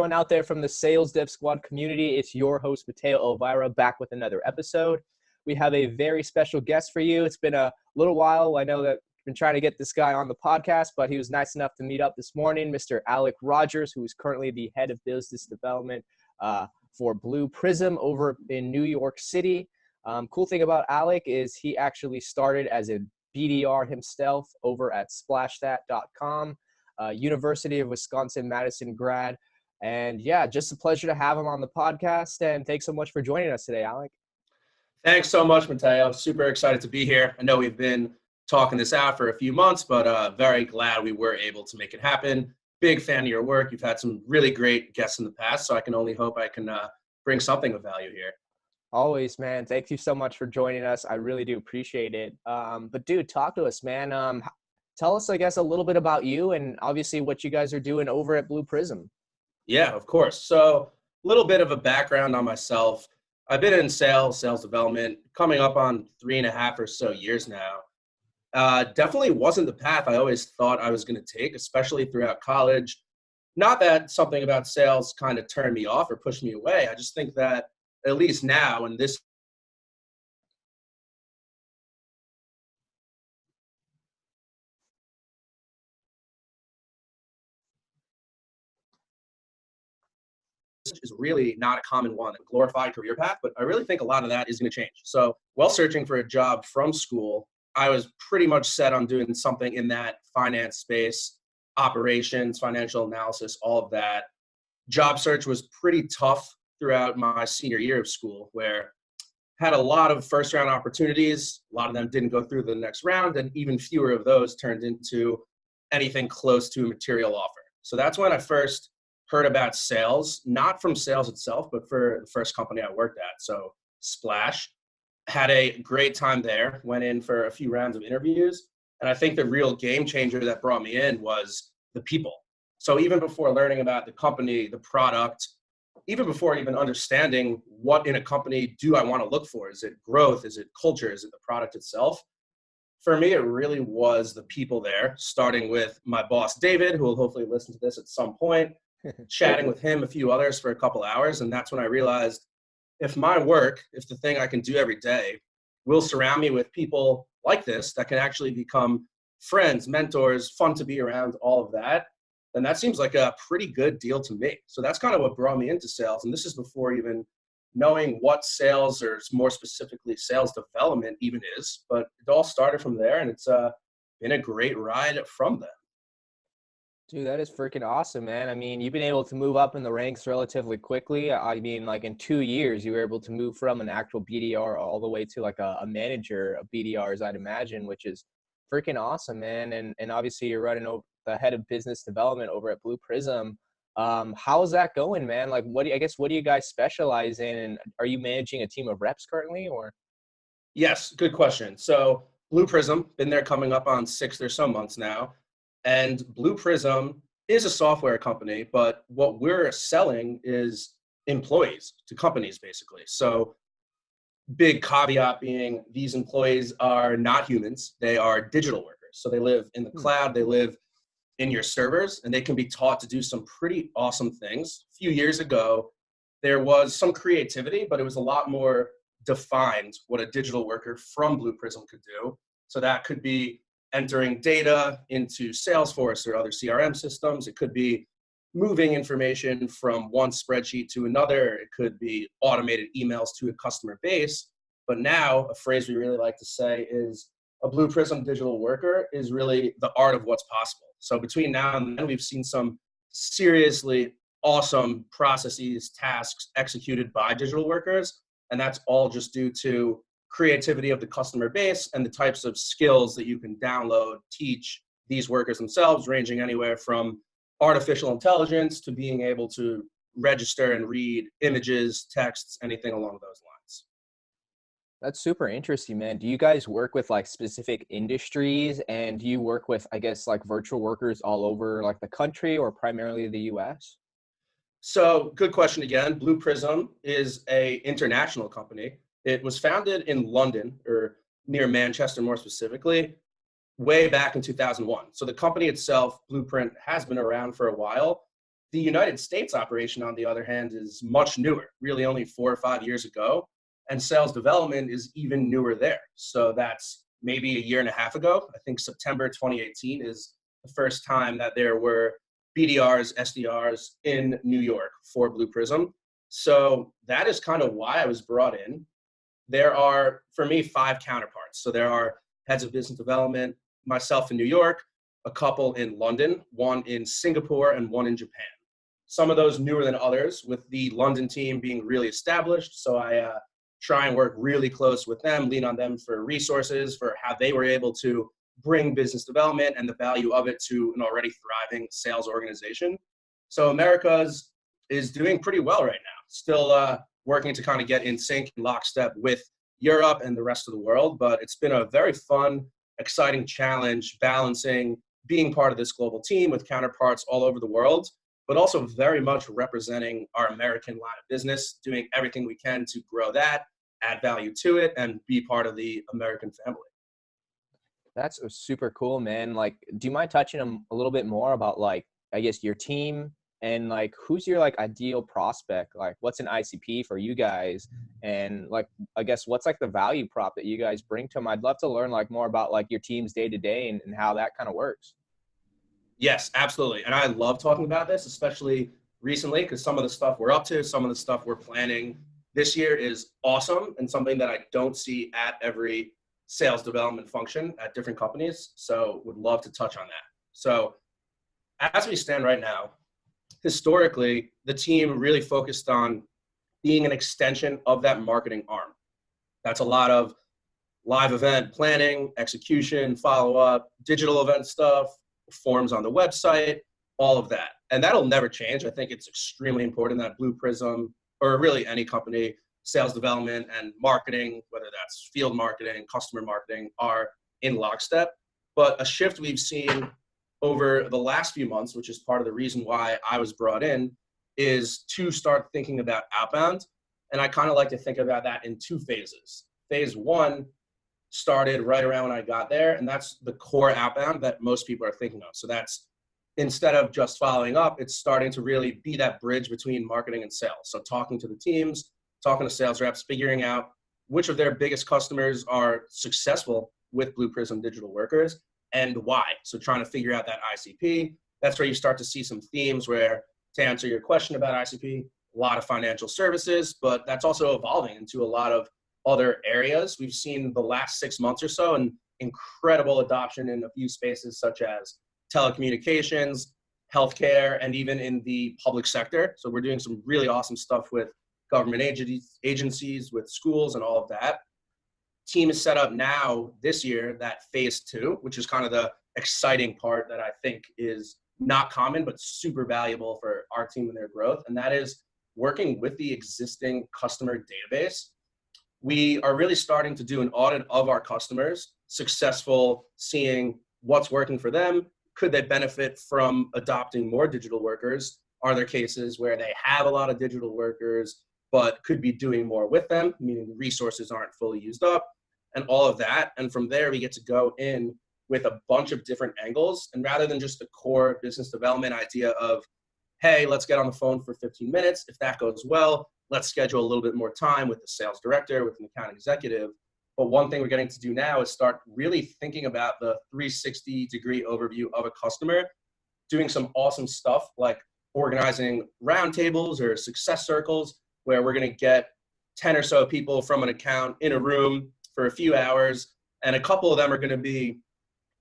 everyone out there from the Sales Dev Squad community? It's your host, Mateo Elvira, back with another episode. We have a very special guest for you. It's been a little while. I know that I've been trying to get this guy on the podcast, but he was nice enough to meet up this morning, Mr. Alec Rogers, who is currently the head of business development for Blue Prism over in New York City. Cool thing about Alec is he actually started as a BDR himself over at splashthat.com. University of Wisconsin-Madison grad. And yeah, just a pleasure to have him on the podcast. And thanks so much for joining us today, Alec. Thanks so much, Mateo. Super excited to be here. I know we've been talking this out for a few months, but very glad we were able to make it happen. Big fan of your work. You've had some really great guests in the past, so I can only hope I can bring something of value here. Always, man. Thank you so much for joining us. I really do appreciate it. But dude, talk to us, man. Tell us, I guess, a little bit about you and obviously what you guys are doing over at Blue Prism. Yeah, of course. So a little bit of a background on myself. I've been in sales development, coming up on 3.5 or so years now. Definitely wasn't the path I always thought I was going to take, especially throughout college. Not that something about sales kind of turned me off or pushed me away. I just think that at least now in this is really not a common one, a glorified career path, but I really think a lot of that is going to change. So while searching for a job from school, I was pretty much set on doing something in that finance space, operations, financial analysis, all of that. Job search was pretty tough throughout my senior year of school, where I had a lot of first round opportunities. A lot of them didn't go through the next round, and even fewer of those turned into anything close to a material offer. So that's when I first heard about sales, not from sales itself, but for the first company I worked at. So Splash. Had a great time there, went in for a few rounds of interviews. And I think the real game changer that brought me in was the people. So even before learning about the company, the product, even before even understanding what in a company do I want to look for, is it growth? Is it culture? Is it the product itself? For me, it really was the people there, starting with my boss, David, who will hopefully listen to this at some point, chatting with him, a few others for a couple hours. And that's when I realized if my work, if the thing I can do every day will surround me with people like this that can actually become friends, mentors, fun to be around, all of that, then that seems like a pretty good deal to me. So that's kind of what brought me into sales. And this is before even knowing what sales, or more specifically sales development, even is. But it all started from there, and it's been a great ride from then. Dude, that is freaking awesome, man. I mean, you've been able to move up in the ranks relatively quickly. I mean, like in 2 years, you were able to move from an actual BDR all the way to like a manager of BDRs, I'd imagine, which is freaking awesome, man. And obviously you're running over the head of business development over at Blue Prism. How's that going, man? Like, what do you guys specialize in? And are you managing a team of reps currently, or? Yes, good question. So Blue Prism, been there coming up on 6 or so months now. And Blue Prism is a software company, but what we're selling is employees to companies, basically. So big caveat being these employees are not humans. They are digital workers. So they live in the cloud, they live in your servers, and they can be taught to do some pretty awesome things. A few years ago, there was some creativity, but it was a lot more defined what a digital worker from Blue Prism could do. So that could be entering data into Salesforce or other CRM systems. It could be moving information from one spreadsheet to another. It could be automated emails to a customer base. But now, a phrase we really like to say is a Blue Prism digital worker is really the art of what's possible. So between now and then, we've seen some seriously awesome processes, tasks executed by digital workers. And that's all just due to creativity of the customer base and the types of skills that you can download, teach these workers themselves, ranging anywhere from artificial intelligence to being able to register and read images, texts, anything along those lines. That's super interesting, man. Do you guys work with like specific industries, and do you work with, I guess, like virtual workers all over like the country, or primarily the US? So good question again. Blue Prism is a international company. It was founded in London, or near Manchester more specifically, way back in 2001. So the company itself, Blueprint, has been around for a while. The United States operation, on the other hand, is much newer, really only 4 or 5 years ago. And sales development is even newer there. So that's maybe a year and a half ago. I think September 2018 is the first time that there were BDRs, SDRs in New York for Blue Prism. So that is kind of why I was brought in. There are, for me, 5 counterparts. So there are heads of business development, myself in New York, a couple in London, one in Singapore, and one in Japan. Some of those newer than others, with the London team being really established. So I try and work really close with them, lean on them for resources, for how they were able to bring business development and the value of it to an already thriving sales organization. So Americas is doing pretty well right now. Still working to kind of get in sync and lockstep with Europe and the rest of the world. But it's been a very fun, exciting challenge balancing being part of this global team with counterparts all over the world, but also very much representing our American line of business, doing everything we can to grow that, add value to it, and be part of the American family. That's super cool, man. Like, do you mind touching a little bit more about, like, I guess your team and like who's your like ideal prospect? Like, what's an ICP for you guys? And like, I guess what's like the value prop that you guys bring to them? I'd love to learn like more about like your team's day to day and how that kind of works. Yes, absolutely. And I love talking about this, especially recently, because some of the stuff we're up to, some of the stuff we're planning this year is awesome and something that I don't see at every sales development function at different companies. So would love to touch on that. So as we stand right now, historically, the team really focused on being an extension of that marketing arm. That's a lot of live event planning, execution, follow-up, digital event stuff, forms on the website, all of that. And that'll never change. I think it's extremely important that Blue Prism, or really any company, sales development and marketing, whether that's field marketing, customer marketing, are in lockstep. But a shift we've seen over the last few months, which is part of the reason why I was brought in, is to start thinking about outbound. And I kind of like to think about that in 2 phases. Phase 1 started right around when I got there, and that's the core outbound that most people are thinking of. So that's, instead of just following up, it's starting to really be that bridge between marketing and sales. So talking to the teams, talking to sales reps, figuring out which of their biggest customers are successful with Blue Prism digital workers and why. So trying to figure out that ICP. That's where you start to see some themes where, to answer your question about ICP, a lot of financial services, but that's also evolving into a lot of other areas. We've seen the last 6 months or so an incredible adoption in a few spaces such as telecommunications, healthcare, and even in the public sector. So we're doing some really awesome stuff with government agencies, with schools and all of that. Team is set up now this year, that phase 2, which is kind of the exciting part that I think is not common, but super valuable for our team and their growth. And that is working with the existing customer database. We are really starting to do an audit of our customers, successful, seeing what's working for them. Could they benefit from adopting more digital workers? Are there cases where they have a lot of digital workers, but could be doing more with them, meaning the resources aren't fully used up, and all of that. And from there, we get to go in with a bunch of different angles. And rather than just the core business development idea of, hey, let's get on the phone for 15 minutes. If that goes well, let's schedule a little bit more time with the sales director, with an account executive. But one thing we're getting to do now is start really thinking about the 360-degree overview of a customer, doing some awesome stuff like organizing roundtables or success circles, where we're going to get 10 or so people from an account in a room for a few hours. And a couple of them are going to be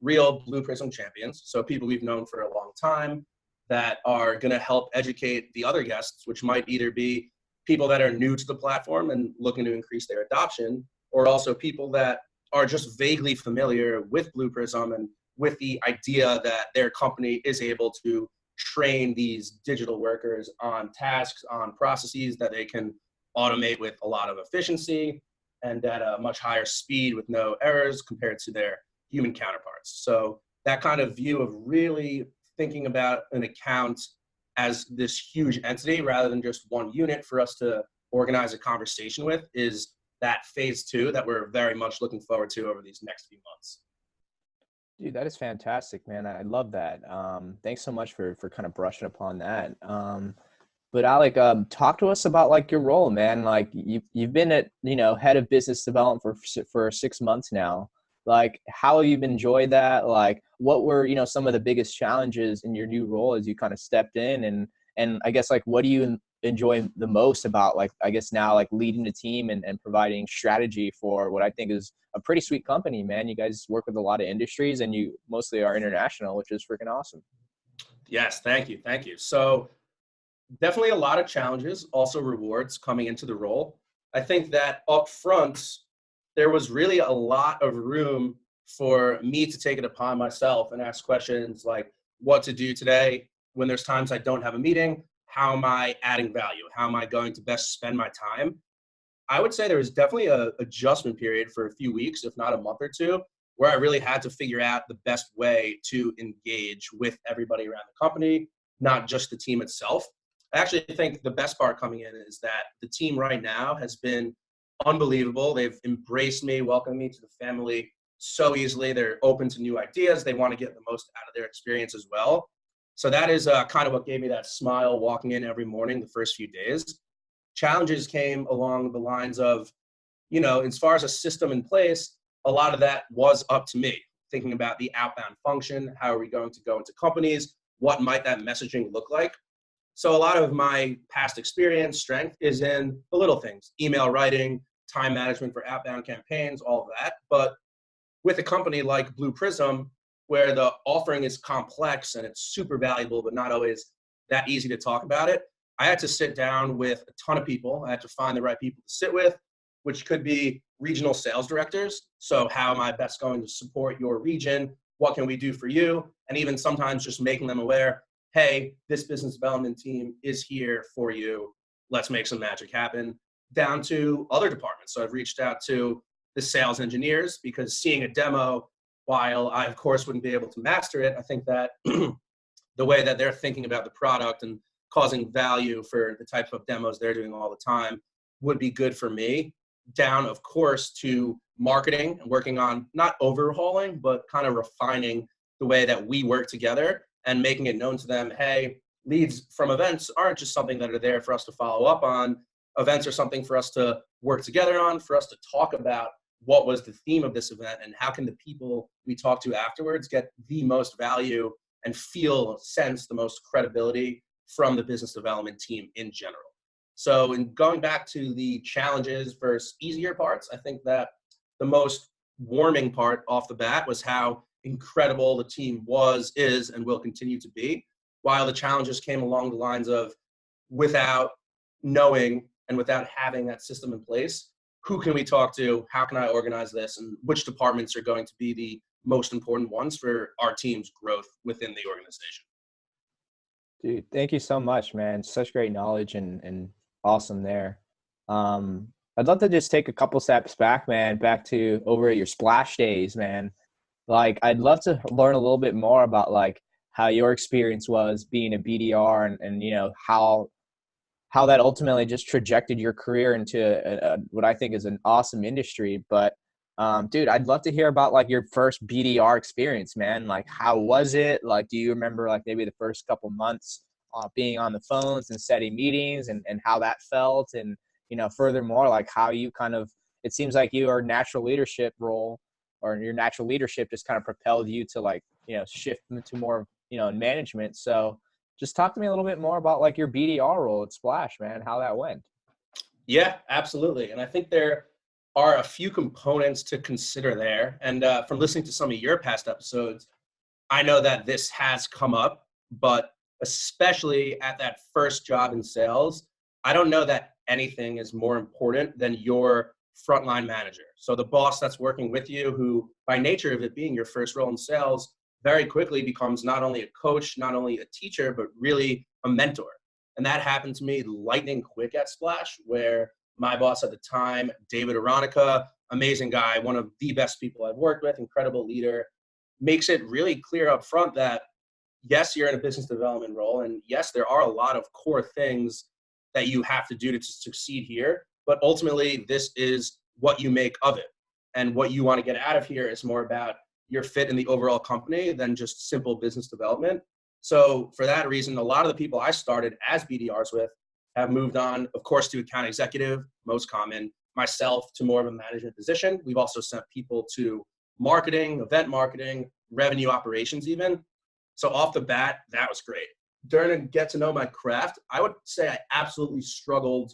real Blue Prism champions. So people we've known for a long time that are going to help educate the other guests, which might either be people that are new to the platform and looking to increase their adoption, or also people that are just vaguely familiar with Blue Prism and with the idea that their company is able to train these digital workers on tasks, on processes that they can automate with a lot of efficiency and at a much higher speed with no errors compared to their human counterparts. So that kind of view of really thinking about an account as this huge entity rather than just one unit for us to organize a conversation with is that phase 2 that we're very much looking forward to over these next few months. Dude, that is fantastic, man. I love that. Thanks so much for kind of brushing upon that. But Alec, talk to us about like your role, man. Like you've been at, head of business development for 6 months now. Like, how have you enjoyed that? Like, what were, some of the biggest challenges in your new role as you kind of stepped in? And I guess, like, what do you enjoy the most about, like, I guess now, like, leading the team and providing strategy for what I think is a pretty sweet company, man. You guys work with a lot of industries and you mostly are international, which is freaking awesome. Yes, thank you. Thank you. So definitely a lot of challenges, also rewards coming into the role. I think that up front, there was really a lot of room for me to take it upon myself and ask questions like what to do today when there's times I don't have a meeting. How am I adding value? How am I going to best spend my time? I would say there was definitely a adjustment period for a few weeks, if not a month or two, where I really had to figure out the best way to engage with everybody around the company, not just the team itself. I actually think the best part coming in is that the team right now has been unbelievable. They've embraced me, welcomed me to the family so easily. They're open to new ideas. They want to get the most out of their experience as well. So that is kind of what gave me that smile walking in every morning the first few days. Challenges came along the lines of, as far as a system in place, a lot of that was up to me, thinking about the outbound function. How are we going to go into companies? What might that messaging look like? So a lot of my past experience, strength is in the little things, email writing, time management for outbound campaigns, all of that. But with a company like Blue Prism, where the offering is complex and it's super valuable, but not always that easy to talk about it, I had to sit down with a ton of people. I had to find the right people to sit with, which could be regional sales directors. So how am I best going to support your region? What can we do for you? And even sometimes just making them aware, hey, this business development team is here for you. Let's make some magic happen, down to other departments. So I've reached out to the sales engineers because seeing a demo, while I, of course, wouldn't be able to master it, I think that the way that they're thinking about the product and causing value for the types of demos they're doing all the time would be good for me. Down, of course, to marketing and working on not overhauling, but kind of refining the way that we work together and making it known to them, hey, leads from events aren't just something that are there for us to follow up on. Events are something for us to work together on, for us to talk about what was the theme of this event and how can the people we talk to afterwards get the most value and sense the most credibility from the business development team in general. So in going back to the challenges versus easier parts, I think that the most warming part off the bat was how incredible the team was, is, and will continue to be, while the challenges came along the lines of without knowing and without having that system in place, who can we talk to? How can I organize this? And which departments are going to be the most important ones for our team's growth within the organization? Dude, thank you so much, man. Such great knowledge and awesome there. I'd love to just take a couple steps back, man, back to over at your Splash days, man. Like, I'd love to learn a little bit more about like how your experience was being a BDR and how that ultimately just trajected your career into what I think is an awesome industry. But dude, I'd love to hear about like your first BDR experience, man. Like, how was it? Like, do you remember like maybe the first couple months being on the phones and setting meetings and how that felt? And, furthermore, like how you kind of, it seems like your natural leadership role or your natural leadership just kind of propelled you to like, shift into more, management. So just talk to me a little bit more about like your BDR role at Splash, man, how that went. Yeah, absolutely. And I think there are a few components to consider there. And from listening to some of your past episodes, I know that this has come up, but especially at that first job in sales, I don't know that anything is more important than your frontline manager. So the boss that's working with you, who by nature of it being your first role in sales, very quickly becomes not only a coach, not only a teacher, but really a mentor. And that happened to me lightning quick at Splash, where my boss at the time, David Aronica, amazing guy, one of the best people I've worked with, incredible leader, makes it really clear up front that yes, you're in a business development role. And yes, there are a lot of core things that you have to do to succeed here. But ultimately, this is what you make of it. And what you want to get out of here is more about your fit in the overall company than just simple business development. So for that reason, a lot of the people I started as BDRs with have moved on, of course, to account executive, most common, myself to more of a management position. We've also sent people to marketing, event marketing, revenue operations even. So off the bat, that was great. During get to know my craft, I would say I absolutely struggled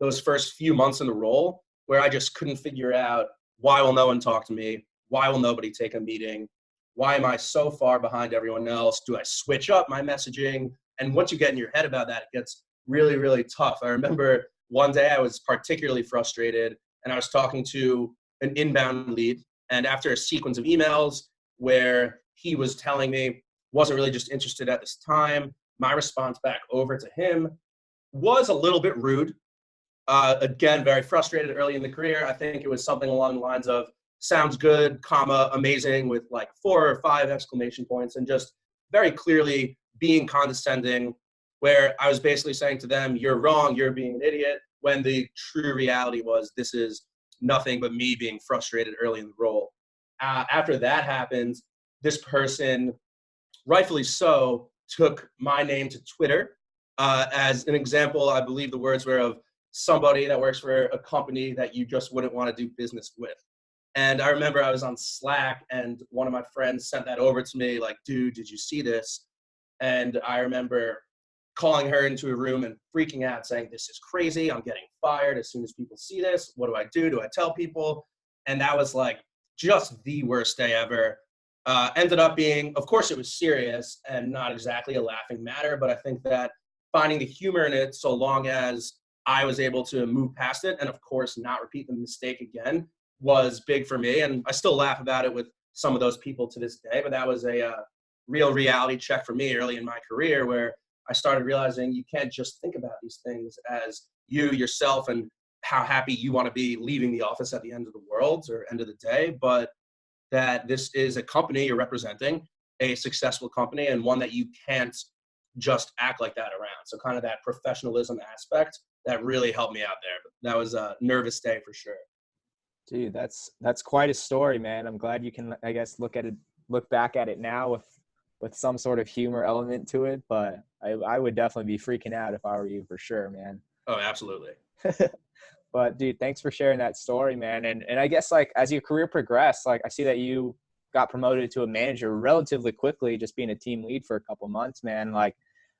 those first few months in the role where I just couldn't figure out, why will no one talk to me? Why will nobody take a meeting? Why am I so far behind everyone else? Do I switch up my messaging? And once you get in your head about that, it gets really, really tough. I remember one day I was particularly frustrated and I was talking to an inbound lead. And after a sequence of emails where he was telling me wasn't really just interested at this time, my response back over to him was a little bit rude. Again, very frustrated early in the career. I think it was something along the lines of sounds good, comma, amazing with like 4 or 5 exclamation points, and just very clearly being condescending, where I was basically saying to them, you're wrong, you're being an idiot, when the true reality was this is nothing but me being frustrated early in the role. After that happened, this person, rightfully so, took my name to Twitter as an example. I believe the words were of somebody that works for a company that you just wouldn't want to do business with. And I remember I was on Slack and one of my friends sent that over to me like, dude, did you see this? And I remember calling her into a room and freaking out saying, this is crazy. I'm getting fired as soon as people see this. What do I do? Do I tell people? And that was like just the worst day ever. Ended up being, of course, it was serious and not exactly a laughing matter, but I think that finding the humor in it, so long as I was able to move past it and, of course, not repeat the mistake again, was big for me. And I still laugh about it with some of those people to this day, but that was a real reality check for me early in my career, where I started realizing you can't just think about these things as you, yourself, and how happy you want to be leaving the office at the end of the world or end of the day, but that this is a company you're representing, a successful company, and one that you can't just act like that around. So kind of that professionalism aspect that really helped me out there. But that was a nervous day for sure. Dude, that's quite a story, man. I'm glad you can, I guess, look back at it now with some sort of humor element to it. But I would definitely be freaking out if I were you, for sure, man. Oh, absolutely. But dude, thanks for sharing that story, man. And I guess like as your career progressed, like I see that you got promoted to a manager relatively quickly, just being a team lead for a couple months, man. Like,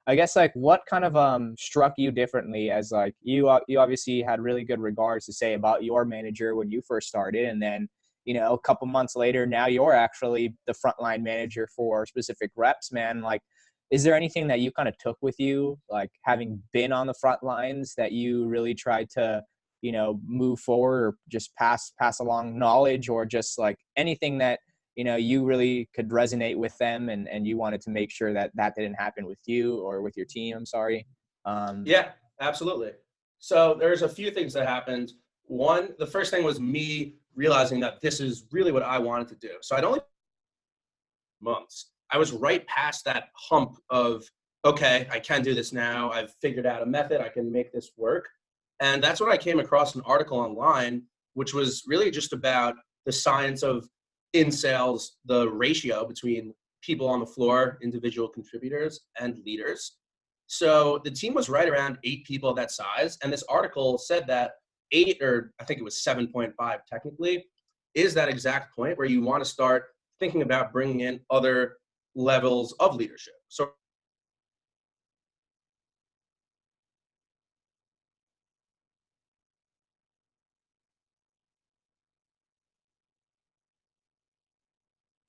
I guess like what kind of struck you differently, as like you obviously had really good regards to say about your manager when you first started, and then a couple months later now you're actually the frontline manager for specific reps, man. Like, is there anything that you kind of took with you, like having been on the front lines, that you really tried to move forward or just pass along knowledge, or just like anything that you really could resonate with them and you wanted to make sure that didn't happen with you or with your team? I'm sorry. Yeah, absolutely. So there's a few things that happened. One, the first thing was me realizing that this is really what I wanted to do. So I'd only months. I was right past that hump of, okay, I can do this now. I've figured out a method. I can make this work. And that's when I came across an article online, which was really just about the science of, in sales, the ratio between people on the floor, individual contributors, and leaders. So the team was right around 8 people of that size. And this article said that 8, or I think it was 7.5 technically, is that exact point where you want to start thinking about bringing in other levels of leadership. So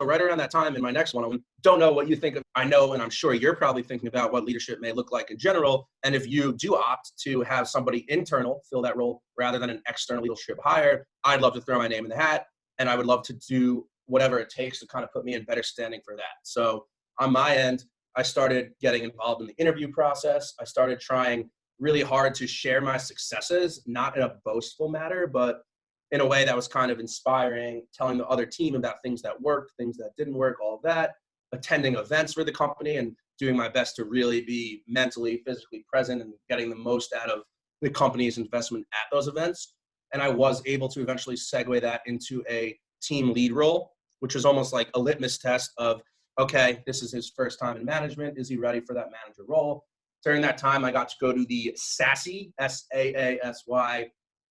right around that time in my next one, I don't know what you think of. I know, and I'm sure you're probably thinking about what leadership may look like in general. And if you do opt to have somebody internal fill that role rather than an external leadership hire, I'd love to throw my name in the hat, and I would love to do whatever it takes to kind of put me in better standing for that. So on my end, I started getting involved in the interview process. I started trying really hard to share my successes, not in a boastful manner, but in a way that was kind of inspiring, telling the other team about things that worked, things that didn't work, all of that, attending events for the company and doing my best to really be mentally, physically present and getting the most out of the company's investment at those events. And I was able to eventually segue that into a team lead role, which was almost like a litmus test of, okay, this is his first time in management. Is he ready for that manager role? During that time, I got to go to the SASY, SAASY,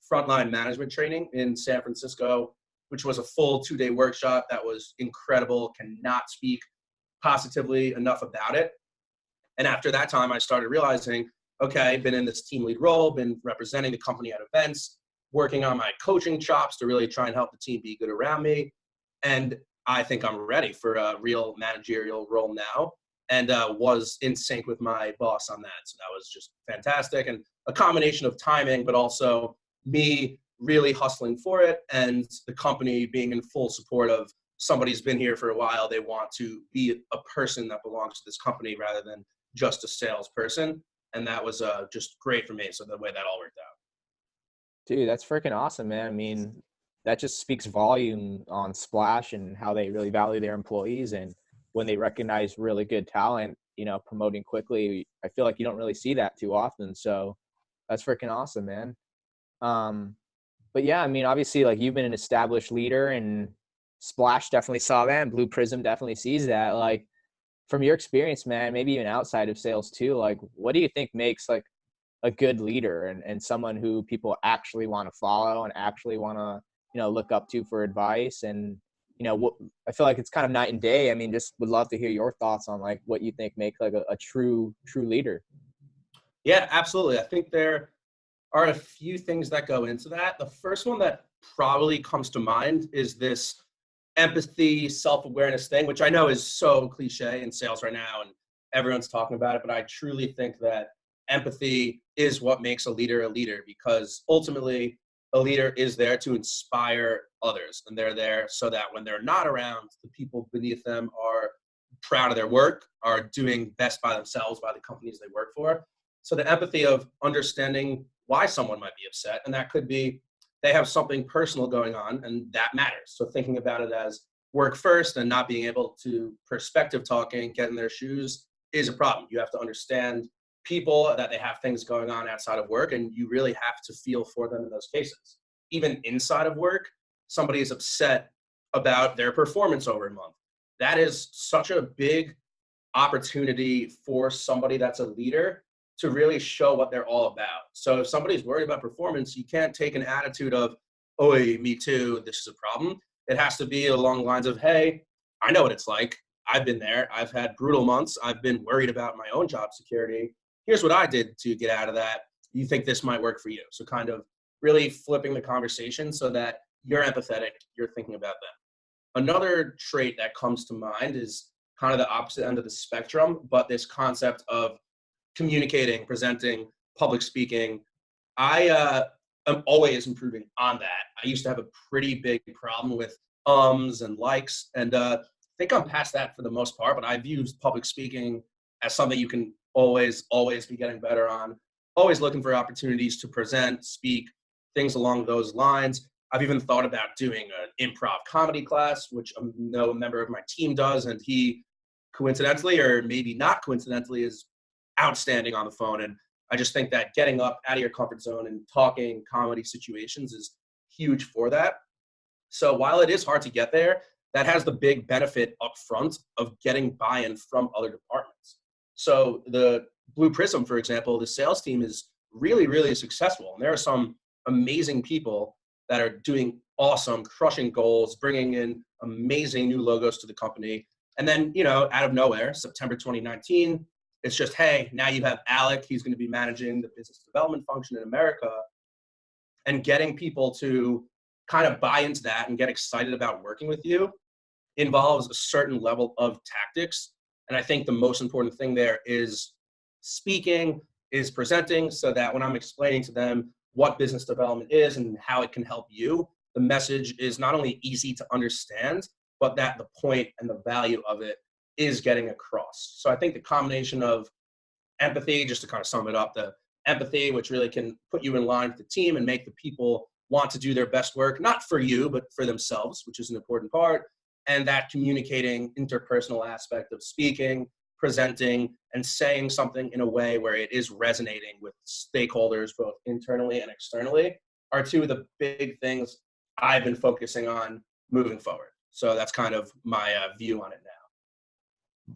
frontline management training in San Francisco, which was a full 2-day workshop that was incredible. Cannot speak positively enough about it. And after that time, I started realizing, okay, I've been in this team lead role, been representing the company at events, working on my coaching chops to really try and help the team be good around me. And I think I'm ready for a real managerial role now, and was in sync with my boss on that. So that was just fantastic. And a combination of timing, but also me really hustling for it, and the company being in full support of somebody's been here for a while. They want to be a person that belongs to this company rather than just a salesperson. And that was just great for me. So the way that all worked out. Dude, that's freaking awesome, man. I mean, that just speaks volume on Splash and how they really value their employees. And when they recognize really good talent, you know, promoting quickly, I feel like you don't really see that too often. So that's freaking awesome, man. But yeah, I mean, obviously, like, you've been an established leader, and Splash definitely saw that, and Blue Prism definitely sees that. Like, from your experience, man, maybe even outside of sales too, like, what do you think makes like a good leader and someone who people actually want to follow and actually want to, you know, look up to for advice? And, you know, what, I feel like it's kind of night and day. I mean, just would love to hear your thoughts on like what you think makes like a true leader. Yeah, absolutely. I think there are a few things that go into that. The first one that probably comes to mind is this empathy, self-awareness thing, which I know is so cliche in sales right now and everyone's talking about it, but I truly think that empathy is what makes a leader, because ultimately a leader is there to inspire others, and they're there so that when they're not around, the people beneath them are proud of their work, are doing best by themselves, by the companies they work for. So the empathy of understanding why someone might be upset, and that could be they have something personal going on, and that matters. So thinking about it as work first and not being able to perspective talking, get in their shoes is a problem. You have to understand people, that they have things going on outside of work, and you really have to feel for them in those cases. Even inside of work, somebody is upset about their performance over a month. That is such a big opportunity for somebody that's a leader to really show what they're all about. So if somebody's worried about performance, you can't take an attitude of, oh, me too, this is a problem. It has to be along the lines of, hey, I know what it's like. I've been there. I've had brutal months. I've been worried about my own job security. Here's what I did to get out of that. You think this might work for you? So kind of really flipping the conversation so that you're empathetic, you're thinking about them. Another trait that comes to mind is kind of the opposite end of the spectrum, but this concept of communicating, presenting, public speaking. I am always improving on that. I used to have a pretty big problem with ums and likes, and I think I'm past that for the most part, but I've used public speaking as something you can always be getting better on, always looking for opportunities to present, speak, things along those lines. I've even thought about doing an improv comedy class, which I know a member of my team does, and he coincidentally, or maybe not coincidentally, is outstanding on the phone. And I just think that getting up out of your comfort zone and talking comedy situations is huge for that. So while it is hard to get there, that has the big benefit up front of getting buy-in from other departments. So the Blue Prism, for example, the sales team is really successful. And there are some amazing people that are doing awesome, crushing goals, bringing in amazing new logos to the company. And then, you know, out of nowhere, September 2019, it's just, hey, now you have Alec. He's going to be managing the business development function in America. And getting people to kind of buy into that and get excited about working with you involves a certain level of tactics. And I think the most important thing there is speaking, is presenting, so that when I'm explaining to them what business development is and how it can help you, the message is not only easy to understand, but that the point and the value of it is getting across. So I think the combination of empathy, just to kind of sum it up, the empathy, which really can put you in line with the team and make the people want to do their best work, not for you, but for themselves, which is an important part. And that communicating interpersonal aspect of speaking, presenting, and saying something in a way where it is resonating with stakeholders, both internally and externally, are two of the big things I've been focusing on moving forward. So that's kind of my view on it now.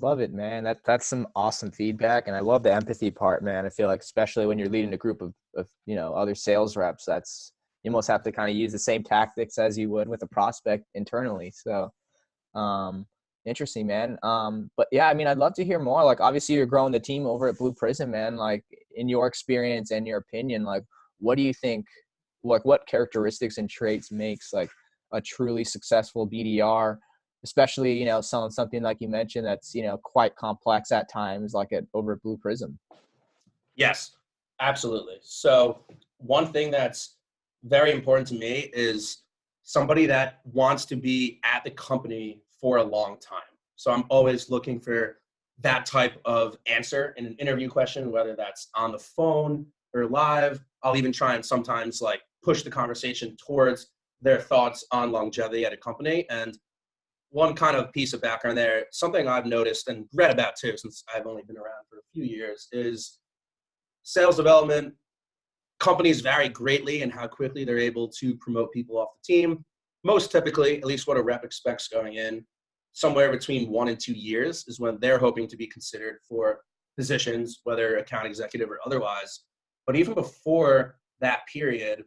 Love it, man. That's some awesome feedback, and I love the empathy part, man. I feel like especially when you're leading a group of other sales reps, that's you almost have to kind of use the same tactics as you would with a prospect internally. So, interesting, man. But yeah, I mean, I'd love to hear more. Like, obviously, you're growing the team over at Blue Prism, man. Like, in your experience and your opinion, like, what do you think? Like, what characteristics and traits makes like a truly successful BDR? Especially, selling something like you mentioned that's, quite complex at times, like over at Blue Prism. Yes, absolutely. So one thing that's very important to me is somebody that wants to be at the company for a long time. So I'm always looking for that type of answer in an interview question, whether that's on the phone or live. I'll even try and sometimes like push the conversation towards their thoughts on longevity at a company. And one kind of piece of background there, something I've noticed and read about too, since I've only been around for a few years, is sales development. Companies vary greatly in how quickly they're able to promote people off the team. Most typically, at least what a rep expects going in, somewhere between 1 and 2 years is when they're hoping to be considered for positions, whether account executive or otherwise. But even before that period,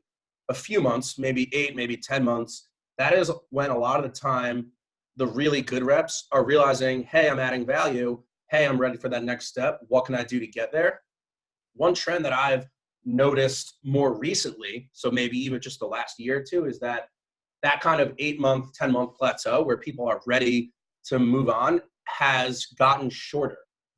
a few months, maybe 8, maybe 10 months, that is when a lot of the time the really good reps are realizing, hey, I'm adding value. Hey, I'm ready for that next step. What can I do to get there? One trend that I've noticed more recently, so maybe even just the last year or two, is that kind of 8-month, 10-month plateau where people are ready to move on has gotten shorter.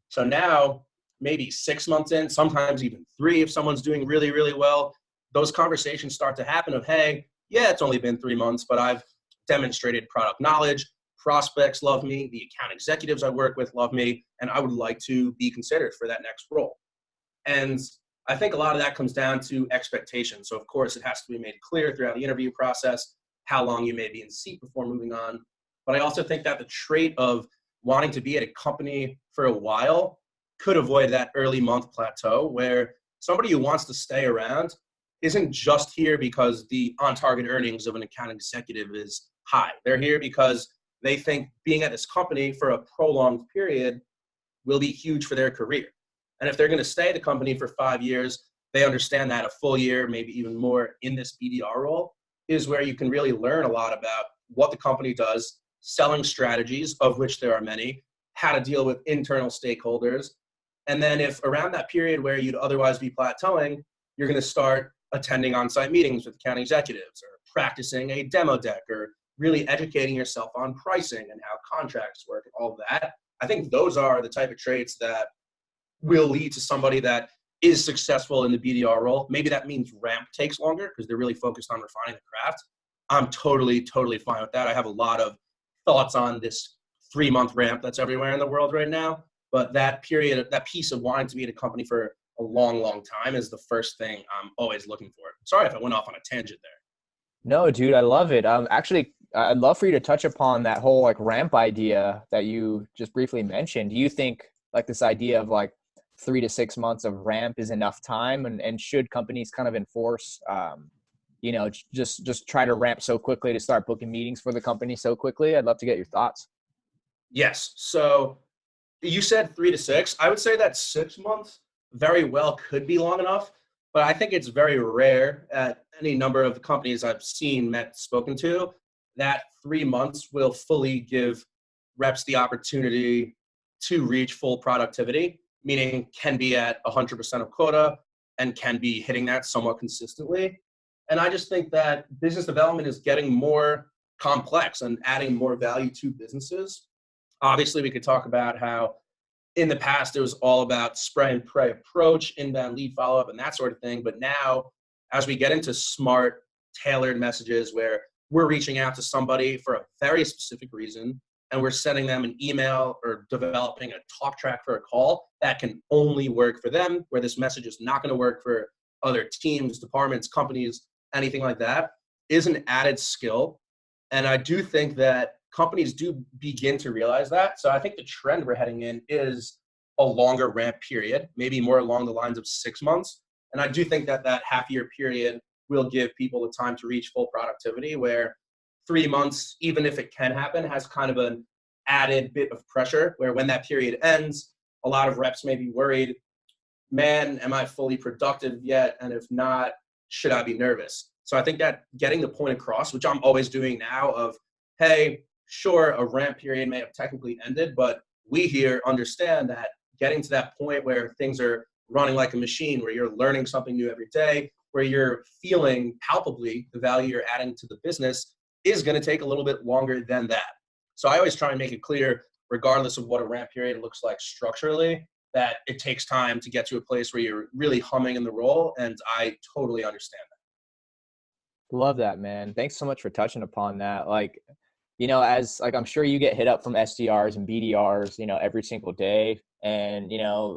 So now maybe 6 months in, sometimes even 3, if someone's doing really, really well, those conversations start to happen of, hey, yeah, it's only been 3 months, but I've demonstrated product knowledge. Prospects love me. The account executives I work with love me, and I would like to be considered for that next role. And I think a lot of that comes down to expectations. So of course it has to be made clear throughout the interview process how long you may be in seat before moving on. But I also think that the trait of wanting to be at a company for a while could avoid that early month plateau where somebody who wants to stay around isn't just here because the on-target earnings of an account executive is high. They're here because they think being at this company for a prolonged period will be huge for their career. And if they're going to stay at the company for 5 years, they understand that a full year, maybe even more in this BDR role is where you can really learn a lot about what the company does, selling strategies, of which there are many, how to deal with internal stakeholders. And then if around that period where you'd otherwise be plateauing, you're going to start attending on-site meetings with account executives or practicing a demo deck or really educating yourself on pricing and how contracts work and all of that. I think those are the type of traits that will lead to somebody that is successful in the BDR role. Maybe that means ramp takes longer because they're really focused on refining the craft. I'm totally fine with that. I have a lot of thoughts on this 3-month ramp that's everywhere in the world right now. But that period, that piece of wanting to be at a company for a long time is the first thing I'm always looking for. Sorry if I went off on a tangent there. No, dude, I love it. Actually, I'd love for you to touch upon that whole like ramp idea that you just briefly mentioned. Do you think like this idea of like 3 to 6 months of ramp is enough time, and should companies kind of enforce, just try to ramp so quickly to start booking meetings for the company so quickly? I'd love to get your thoughts. Yes. So you said 3 to 6. I would say that 6 months very well could be long enough, but I think it's very rare at any number of the companies I've seen, met, spoken to, that 3 months will fully give reps the opportunity to reach full productivity, meaning can be at 100% of quota and can be hitting that somewhat consistently. And I just think that business development is getting more complex and adding more value to businesses. Obviously, we could talk about how in the past it was all about spray and pray approach, inbound lead follow-up and that sort of thing. But now, as we get into smart, tailored messages where we're reaching out to somebody for a very specific reason, and we're sending them an email or developing a talk track for a call that can only work for them, where this message is not going to work for other teams, departments, companies, anything like that, is an added skill. And I do think that companies do begin to realize that. So I think the trend we're heading in is a longer ramp period, maybe more along the lines of 6 months. And I do think that that half-year period will give people the time to reach full productivity, where 3 months, even if it can happen, has kind of an added bit of pressure where when that period ends, a lot of reps may be worried, man, am I fully productive yet? And if not, should I be nervous? So I think that getting the point across, which I'm always doing now of, hey, sure, a ramp period may have technically ended, but we here understand that getting to that point where things are running like a machine, where you're learning something new every day, where you're feeling palpably the value you're adding to the business is going to take a little bit longer than that. So I always try and make it clear, regardless of what a ramp period looks like structurally, that it takes time to get to a place where you're really humming in the role. And I totally understand that. Love that, man. Thanks so much for touching upon that. Like, as like, I'm sure you get hit up from SDRs and BDRs, every single day. And,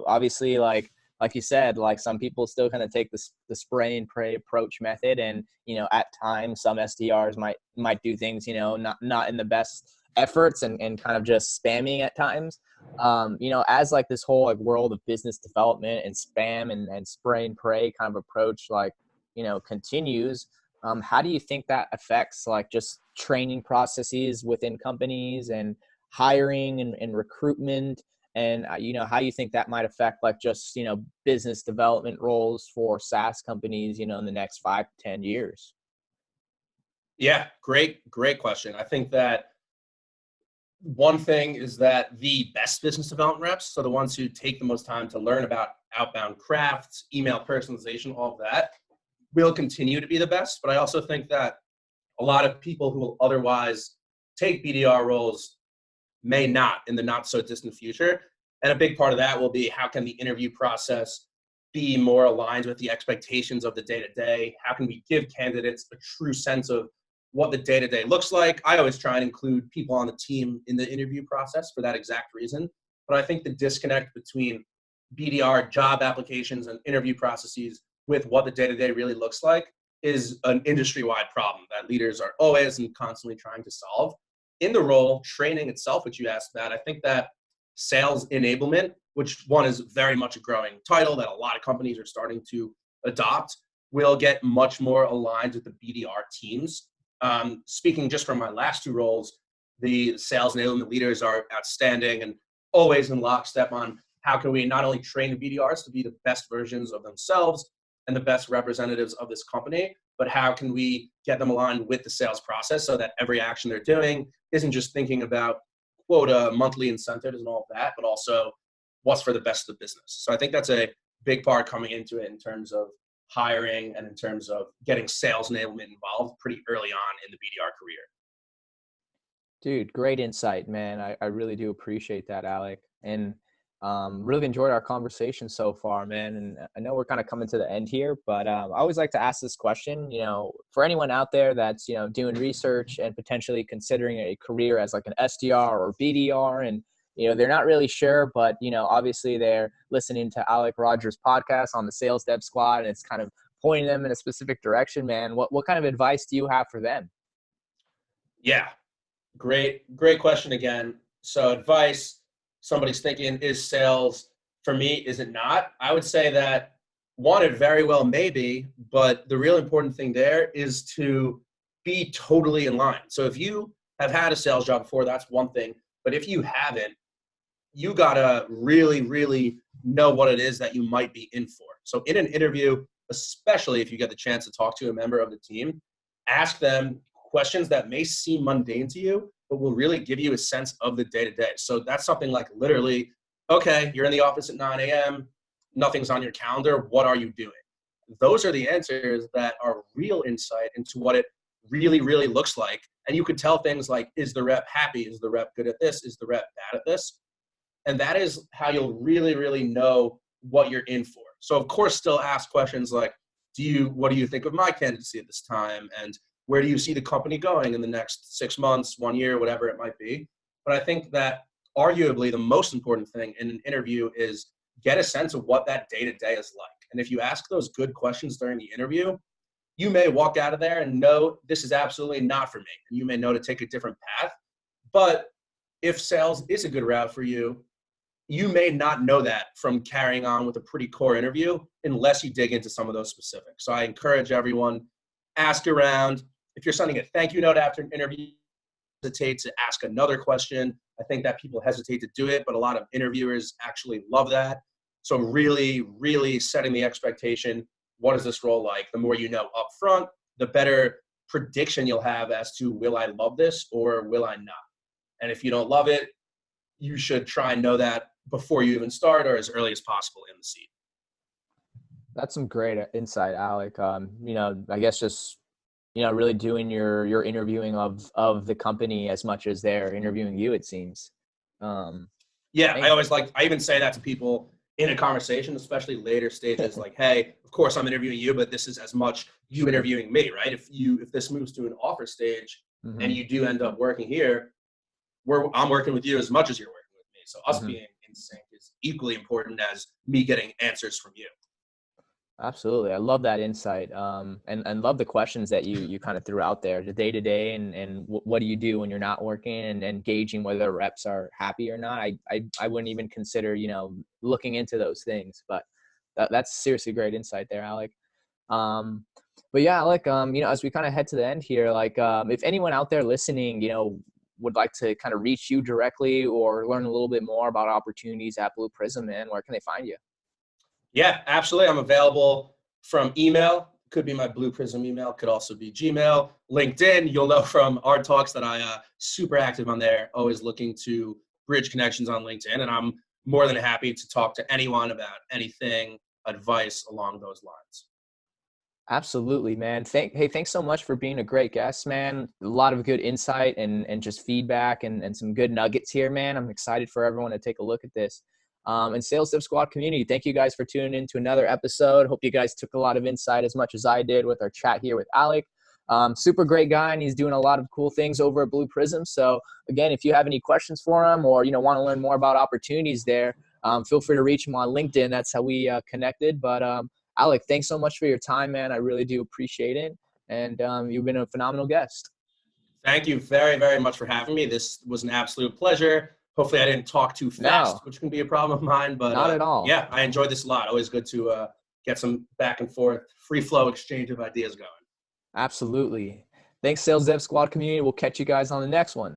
obviously like you said, like some people still kind of take the spray and pray approach method. And, at times some SDRs might do things, not in the best efforts and kind of just spamming at times. As like this whole like world of business development and spam and spray and pray kind of approach, like, continues, how do you think that affects like just training processes within companies and hiring and recruitment? And, how you think that might affect like just, business development roles for SaaS companies, in the next 5 to 10 years? Yeah, great question. I think that one thing is that the best business development reps, so the ones who take the most time to learn about outbound crafts, email personalization, all of that, will continue to be the best. But I also think that a lot of people who will otherwise take BDR roles may not in the not so distant future. And a big part of that will be, how can the interview process be more aligned with the expectations of the day-to-day? How can we give candidates a true sense of what the day-to-day looks like? I always try and include people on the team in the interview process for that exact reason. But I think the disconnect between BDR job applications and interview processes with what the day-to-day really looks like is an industry-wide problem that leaders are always and constantly trying to solve. In the role, training itself, which you asked about, I think that sales enablement, which one is very much a growing title that a lot of companies are starting to adopt, will get much more aligned with the BDR teams. Speaking just from my last 2 roles, the sales enablement leaders are outstanding and always in lockstep on how can we not only train the BDRs to be the best versions of themselves and the best representatives of this company, but how can we get them aligned with the sales process so that every action they're doing isn't just thinking about quota, monthly incentives and all of that, but also what's for the best of the business. So I think that's a big part coming into it in terms of hiring and in terms of getting sales enablement involved pretty early on in the BDR career. Dude, great insight, man. I really do appreciate that, Alec. And really enjoyed our conversation so far, man. And I know we're kind of coming to the end here, but I always like to ask this question, for anyone out there that's, doing research and potentially considering a career as like an SDR or BDR, and, they're not really sure, but, obviously they're listening to Alec Rogers' podcast on the Sales Dev Squad, and it's kind of pointing them in a specific direction, man. What kind of advice do you have for them? Yeah, great question again. So advice, somebody's thinking, is sales for me? Is it not? I would say that one, it very well may be, but the real important thing there is to be totally in line. So if you have had a sales job before, that's one thing. But if you haven't, you gotta really, really know what it is that you might be in for. So in an interview, especially if you get the chance to talk to a member of the team, ask them questions that may seem mundane to you, but will really give you a sense of the day-to-day. So that's something like literally, okay, you're in the office at 9 a.m., nothing's on your calendar, what are you doing? Those are the answers that are real insight into what it really, really looks like. And you could tell things like, is the rep happy? Is the rep good at this? Is the rep bad at this? And that is how you'll really, really know what you're in for. So of course, still ask questions like, what do you think of my candidacy at this time? And where do you see the company going in the next 6 months, 1 year, whatever it might be? But I think that arguably the most important thing in an interview is get a sense of what that day-to-day is like. And if you ask those good questions during the interview, you may walk out of there and know this is absolutely not for me. And you may know to take a different path. But if sales is a good route for you, you may not know that from carrying on with a pretty core interview unless you dig into some of those specifics. So I encourage everyone, ask around, If you're sending a thank you note after an interview, hesitate to ask another question. I think that people hesitate to do it, but a lot of interviewers actually love that. So really, really setting the expectation. What is this role like? The more you know up front, the better prediction you'll have as to, will I love this or will I not? And if you don't love it, you should try and know that before you even start or as early as possible in the seat. That's some great insight, Alec. I guess just, really doing your interviewing of the company as much as they're interviewing you, it seems. Yeah, I even say that to people in a conversation, especially later stages, like, hey, of course I'm interviewing you, but this is as much you interviewing me, right? If this moves to an offer stage and you do end up working here, I'm working with you as much as you're working with me. So us being in sync is equally important as me getting answers from you. Absolutely. I love that insight. And love the questions that you kind of threw out there, the day to day and what do you do when you're not working and gauging whether reps are happy or not. I wouldn't even consider, looking into those things, but that's seriously great insight there, Alec. But yeah, Alec, as we kind of head to the end here, if anyone out there listening, would like to kind of reach you directly or learn a little bit more about opportunities at Blue Prism, man, where can they find you? Yeah, absolutely. I'm available from email. Could be my Blue Prism email. Could also be Gmail. LinkedIn, you'll know from our talks that I super active on there, always looking to bridge connections on LinkedIn. And I'm more than happy to talk to anyone about anything, advice along those lines. Absolutely, man. Thanks so much for being a great guest, man. A lot of good insight and just feedback and some good nuggets here, man. I'm excited for everyone to take a look at this. And Sales Dev Squad community, thank you guys for tuning in to another episode. Hope you guys took a lot of insight as much as I did with our chat here with Alec. Super great guy, and he's doing a lot of cool things over at Blue Prism. So again, if you have any questions for him or want to learn more about opportunities there, feel free to reach him on LinkedIn. That's how we connected. But Alec, thanks so much for your time, man. I really do appreciate it. And you've been a phenomenal guest. Thank you very, very much for having me. This was an absolute pleasure. Hopefully I didn't talk too fast, which can be a problem of mine. But not at all. Yeah, I enjoyed this a lot. Always good to get some back and forth, free flow exchange of ideas going. Absolutely. Thanks, Sales Dev Squad community. We'll catch you guys on the next one.